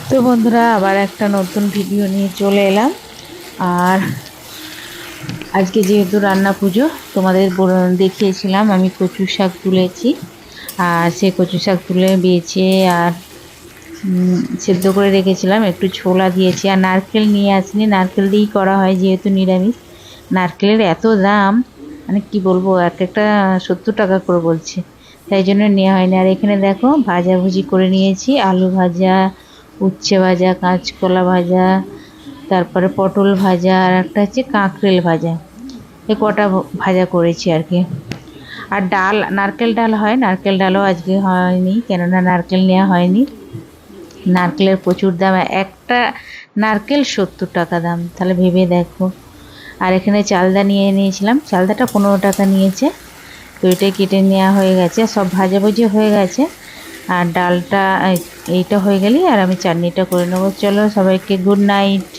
তো বন্ধুরা আবার একটা নতুন ভিডিও নিয়ে চলে এলাম। আর আজকে যেহেতু রান্না পুজো, তোমাদের দেখিয়েছিলাম আমি কচু শাক তুলেছি। আর সেই কচু শাক তুলে বেছে আর সেদ্ধ করে রেখেছিলাম, একটু ছোলা দিয়েছি। আর নারকেল নিয়ে আসিনি, নারকেল দিয়েই করা হয় যেহেতু নিরামিষ। নারকেলের এত দাম, মানে কি বলবো, এক একটা 70 টাকা করে বলছে, তাই জন্য নেওয়া হয়নি। আর এখানে দেখো ভাজাভুজি করে নিয়েছি, আলু ভাজা, উচ্ছে ভাজা, কাঁচকলা ভাজা, তারপরে পটল ভাজা, আর একটা হচ্ছে কাঁকরেল ভাজা। এ কটা ভাজা করেছি আর কি। আর ডাল, নারকেল ডাল হয়, নারকেল ডালও আজকে হয়নি, কেননা নারকেল নেওয়া হয়নি। নারকেলের প্রচুর দাম, একটা নারকেল 70 টাকা দাম, তাহলে ভেবে দেখো। আর এখানে চালদা নিয়ে নিয়েছিলাম, চালদাটা 15 টাকা নিয়েছে। তো এটাই কেটে নেওয়া হয়ে গেছে, সব ভাজাভুজি হয়ে গেছে। আর ডালটা এইটা হয়ে গেলেই আর আমি চাটনিটা করে নেবো। চলো সবাইকে গুড নাইট।